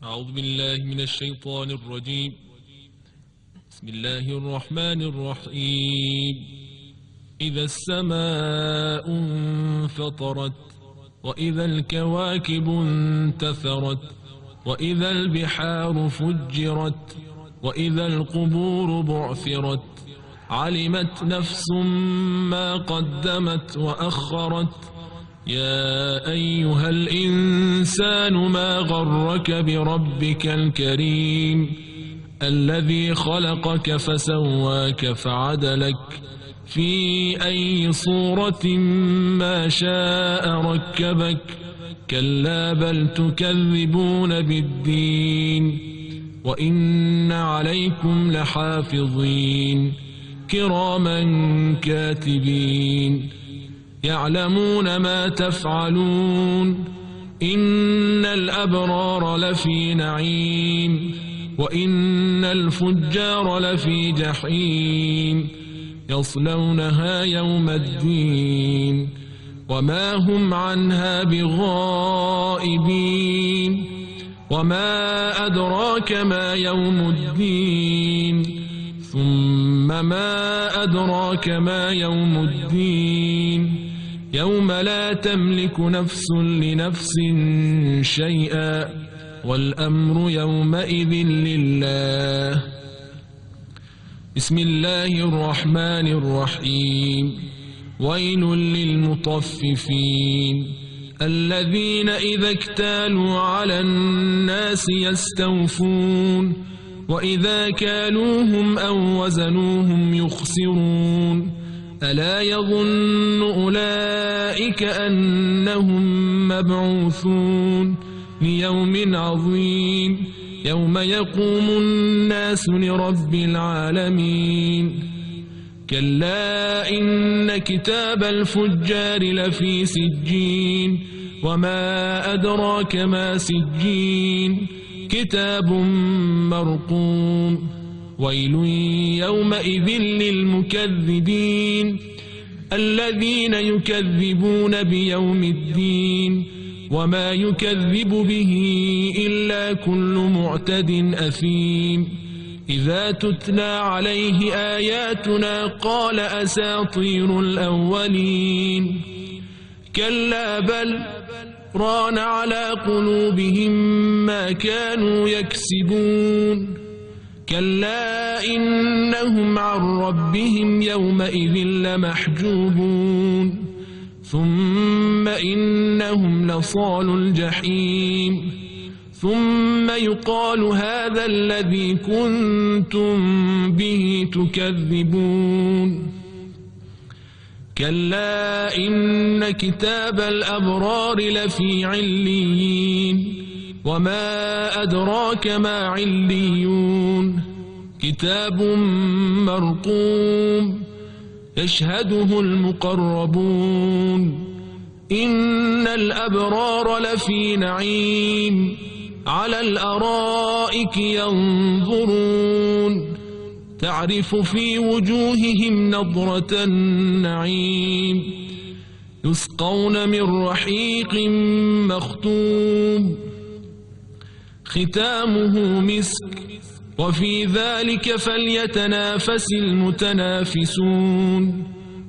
أعوذ بالله من الشيطان الرجيم. بسم الله الرحمن الرحيم. إذا السماء انفطرت وإذا الكواكب انتثرت وإذا البحار فجرت وإذا القبور بعثرت علمت نفس ما قدمت وأخرت. يا أيها الإنسان ما غرك بربك الكريم الذي خلقك فسواك فعدلك في أي صورة ما شاء ركبك. كلا بل تكذبون بالدين وإن عليكم لحافظين كراما كاتبين يعلمون ما تفعلون. إن الأبرار لفي نعيم وإن الفجار لفي جحيم يصلونها يوم الدين وما هم عنها بغائبين. وما أدراك ما يوم الدين ثم ما أدراك ما يوم الدين يوم لا تملك نفس لنفس شيئا والأمر يومئذ لله. بسم الله الرحمن الرحيم. ويل للمطففين الذين إذا اكتالوا على الناس يستوفون وإذا كالوهم أو وزنوهم يخسرون. ألا يظن أولئك أنهم مبعوثون ليوم عظيم يوم يقوم الناس لرب العالمين. كلا إن كتاب الفجار لفي سجين وما أدراك ما سجين كتاب مرقوم. ويل يومئذ للمكذبين الذين يكذبون بيوم الدين وما يكذب به إلا كل معتد أثيم. إذا تتلى عليه آياتنا قال أساطير الأولين. كلا بل ران على قلوبهم ما كانوا يكسبون. كلا إنهم عن ربهم يومئذ لمحجوبون ثم إنهم لصالو الجحيم ثم يقال هذا الذي كنتم به تكذبون. كلا إن كتاب الأبرار لفي عليين وما أدراك ما عليون كتاب مرقوم يشهده المقربون. إن الأبرار لفي نعيم على الأرائك ينظرون تعرف في وجوههم نضرة النعيم يسقون من رحيق مختوم ختامه مسك وفي ذلك فليتنافس المتنافسون.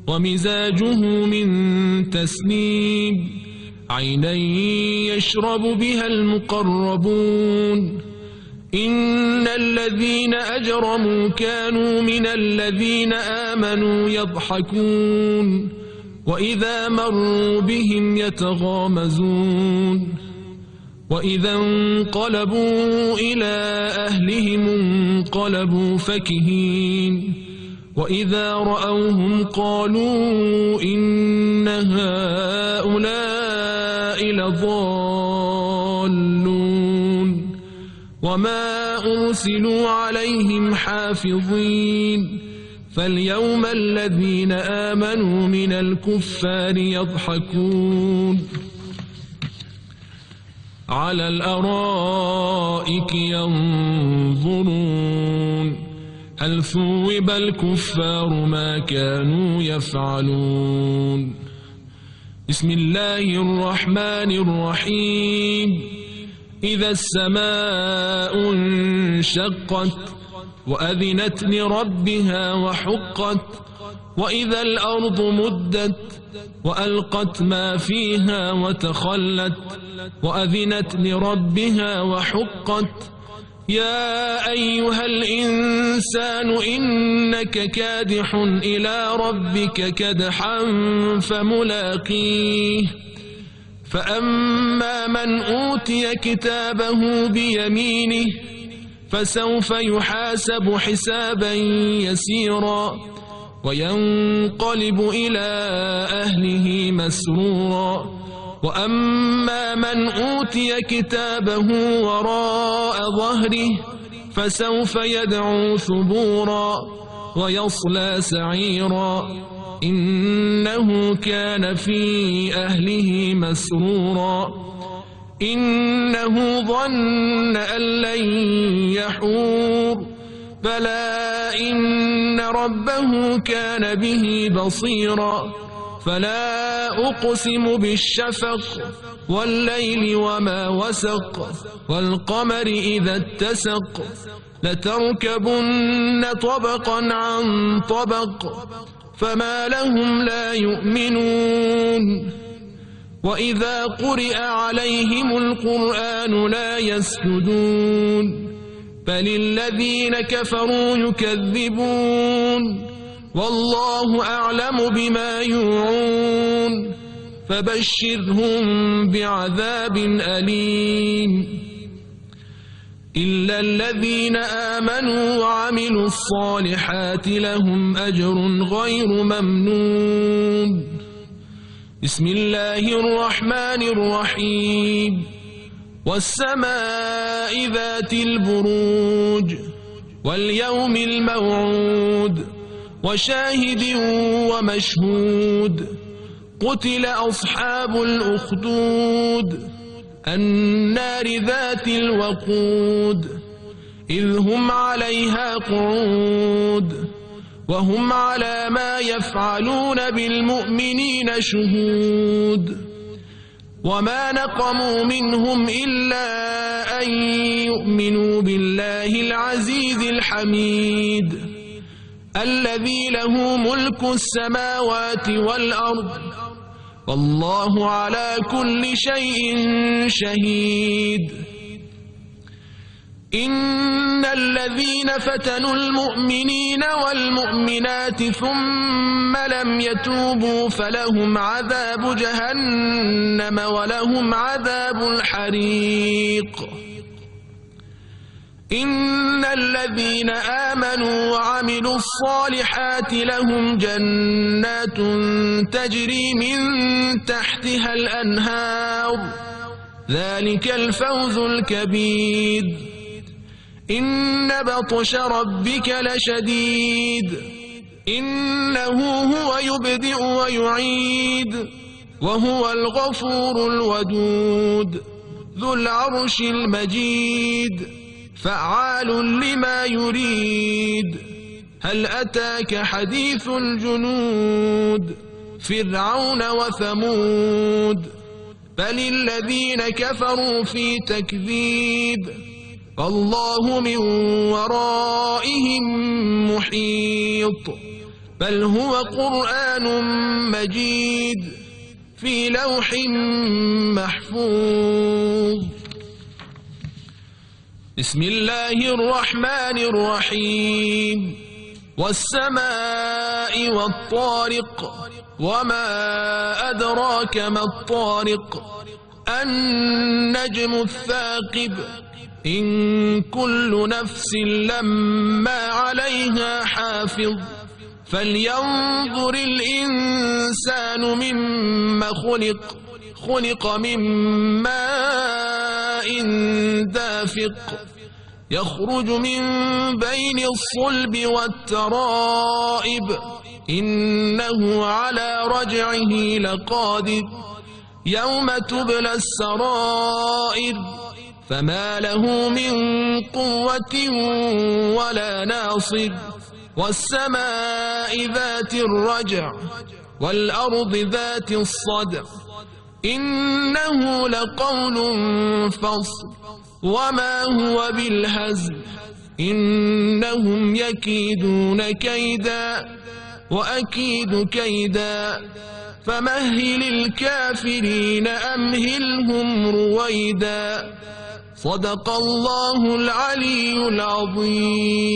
ومزاجه من تسنيم عينا يشرب بها المقربون. إن الذين أجرموا كانوا من الذين آمنوا يضحكون وإذا مروا بهم يتغامزون. وإذا انقلبوا إلى أهلهم انقلبوا فكهين. وإذا رأوهم قالوا إن هؤلاء لضالون. وما أرسلوا عليهم حافظين. فاليوم الذين آمنوا من الكفار يضحكون على الأرائك ينظرون هل ثوب الكفار ما كانوا يفعلون. بسم الله الرحمن الرحيم. إذا السماء انشقت وأذنت لربها وحقت وإذا الأرض مدت وألقت ما فيها وتخلت وأذنت لربها وحقت يا أيها الإنسان إنك كادح إلى ربك كدحا فملاقيه فأما من أوتي كتابه بيمينه فسوف يحاسب حسابا يسيرا وينقلب إلى أهله مسرورا وأما من أوتي كتابه وراء ظهره فسوف يدعو ثبورا ويصلى سعيرا إنه كان في أهله مسرورا إنه ظن أن لن يحور بلى إن ربه كان به بصيرا فلا أقسم بالشفق والليل وما وسق والقمر إذا اتسق لتركبن طبقا عن طبق فما لهم لا يؤمنون وإذا قرئ عليهم القرآن لا يسجدون بل الذين كفروا يكذبون والله أعلم بما يوعون فبشرهم بعذاب أليم إلا الذين آمنوا وعملوا الصالحات لهم أجر غير ممنون بسم الله الرحمن الرحيم والسماء ذات البروج واليوم الموعود وشاهد ومشهود قتل أصحاب الأخدود النار ذات الوقود إذ هم عليها قعود وهم على ما يفعلون بالمؤمنين شهود وما نقموا منهم إلا أن يؤمنوا بالله العزيز الحميد الذي له ملك السماوات والأرض والله على كل شيء شهيد إن الذين فتنوا المؤمنين والمؤمنات ثم لم يتوبوا فلهم عذاب جهنم ولهم عذاب الحريق إن الذين آمنوا وعملوا الصالحات لهم جنات تجري من تحتها الأنهار ذلك الفوز الكبير إن بطش ربك لشديد إنه هو يبدئ ويعيد وهو الغفور الودود ذو العرش المجيد فعال لما يريد هل أتاك حديث الجنود فرعون وثمود بل الذين كفروا في تكذيب والله من ورائهم محيط بل هو قرآن مجيد في لوح محفوظ بسم الله الرحمن الرحيم والسماء والطارق وما أدراك ما الطارق النجم الثاقب إن كل نفس لما عليها حافظ فلينظر الإنسان مما خلق من ماء دافق يخرج من بين الصلب والترائب إنه على رجعه لقادر يوم تبلى السرائر فما له من قوة ولا ناصر والسماء ذات الرجع والأرض ذات الصدع إنه لقول فصل وما هو بالهزل إنهم يكيدون كيدا وأكيد كيدا فمهل الكافرين أمهلهم رويدا صدق الله العلي العظيم.